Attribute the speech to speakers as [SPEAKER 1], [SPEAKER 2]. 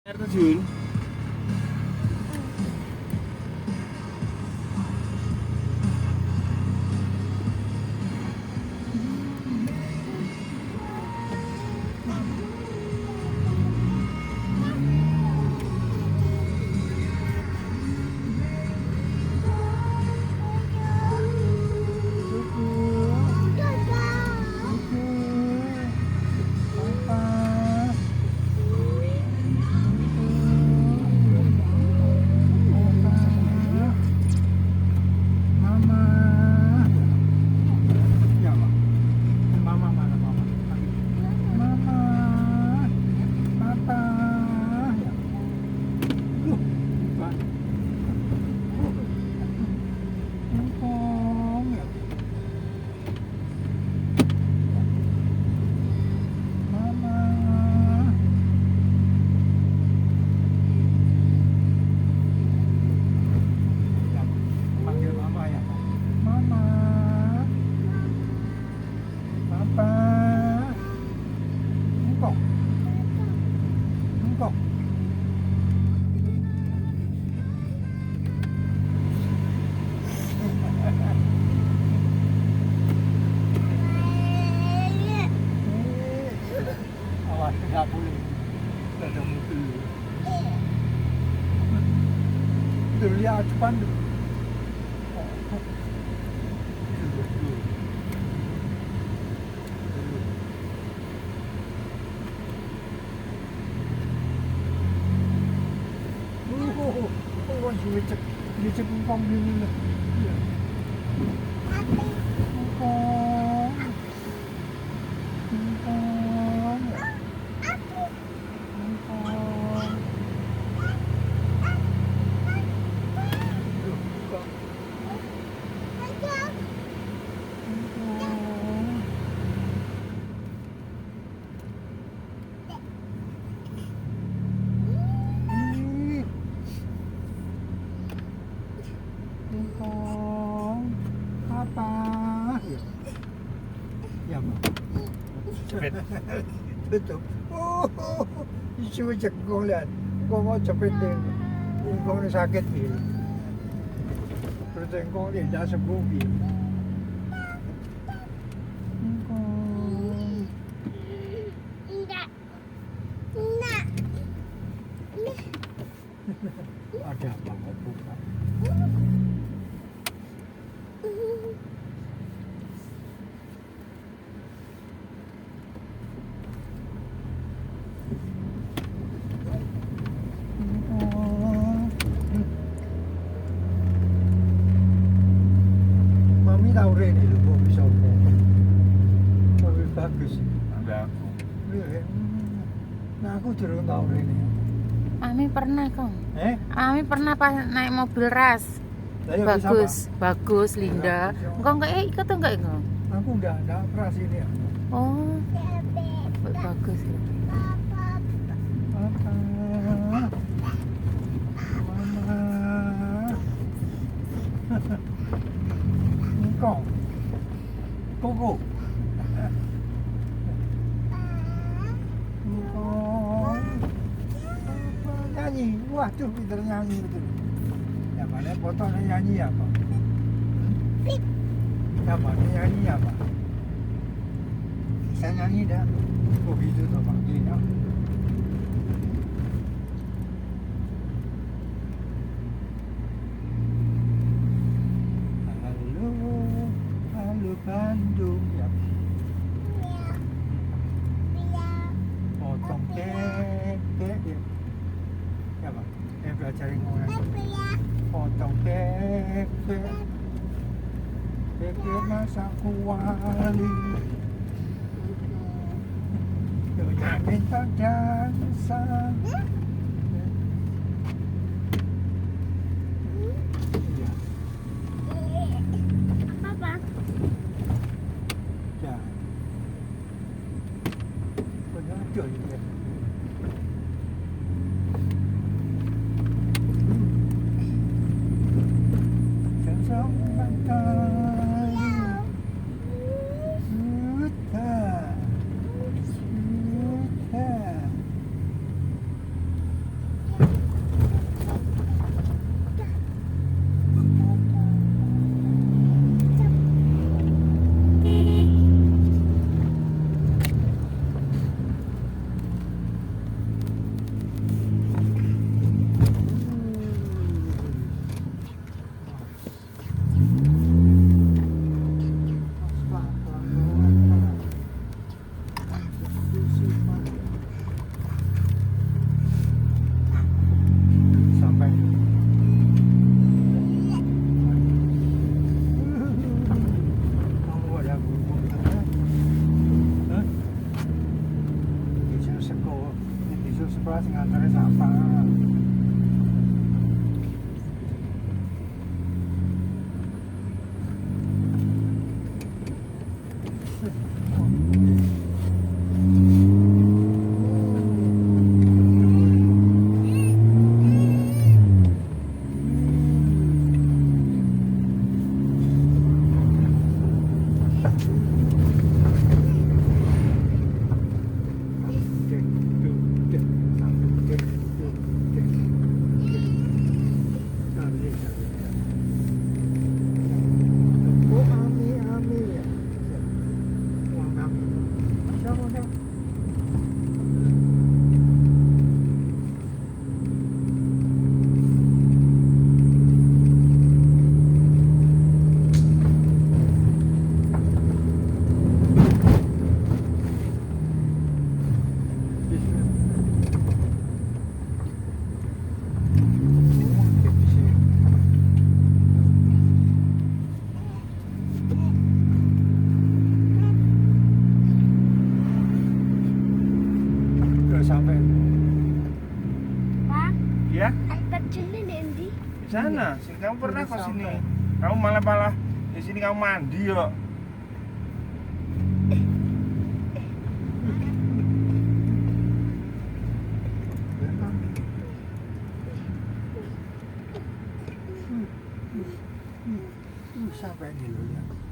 [SPEAKER 1] Air terjun. Awas, nggak boleh. Ada mobil. Tuh, lihat depan tuh. Oh, dicek ngkong dulu lah. Ngkong. Ngkong. Ngkong. Ngkong. Apa? Ya, Pak.
[SPEAKER 2] Cepet.
[SPEAKER 1] Betul. Oh, coba cek ngkong lihat. Ngkong mau cepet deh. Ngkong ini sakit nih. Terus ngkong ini dah sembuh nih. Ngkong. Ada apa mau buka? Mami tahu Rene lho kok bisa ngomong. Mobil bagus.
[SPEAKER 2] Ada aku.
[SPEAKER 1] Iya. Nah aku durung tahu Rene.
[SPEAKER 3] Ami pernah kong.
[SPEAKER 1] Eh?
[SPEAKER 3] Ami pernah pas naik mobil ras.
[SPEAKER 1] Lah, ya, bisa,
[SPEAKER 3] Bagus, bagus Linda.
[SPEAKER 1] Bisa.
[SPEAKER 3] Engkau enggak ikut tuh enggak engkau?
[SPEAKER 1] Pak. Aku enggak pernah sini ya.
[SPEAKER 3] Oh, bagus.
[SPEAKER 1] Papa. Mama. Ngkong. Koko. Ngkong. Papa nyanyi. Wah, tuh pinter nyanyi betul. Ya mana fotonya nyanyi apa? Ya mana nyanyi apa? Bisa nyanyi dah. Oh gitu toh Pak. Iya. Halo, halo Bandung ya. Potong kek ya. Ya Pak. Belajar ngomong. Potong kek. Kek masak kuali. Doya minta dansa. Iya. Ya. Benar ya.
[SPEAKER 2] Sampai
[SPEAKER 4] Pak,
[SPEAKER 2] ya
[SPEAKER 4] air terjunnya di
[SPEAKER 2] di sana sih kamu pernah
[SPEAKER 1] Udah
[SPEAKER 2] ke sini
[SPEAKER 1] sampai.
[SPEAKER 2] kamu malah di sini kamu mandi yo
[SPEAKER 1] Sampai di lu ya.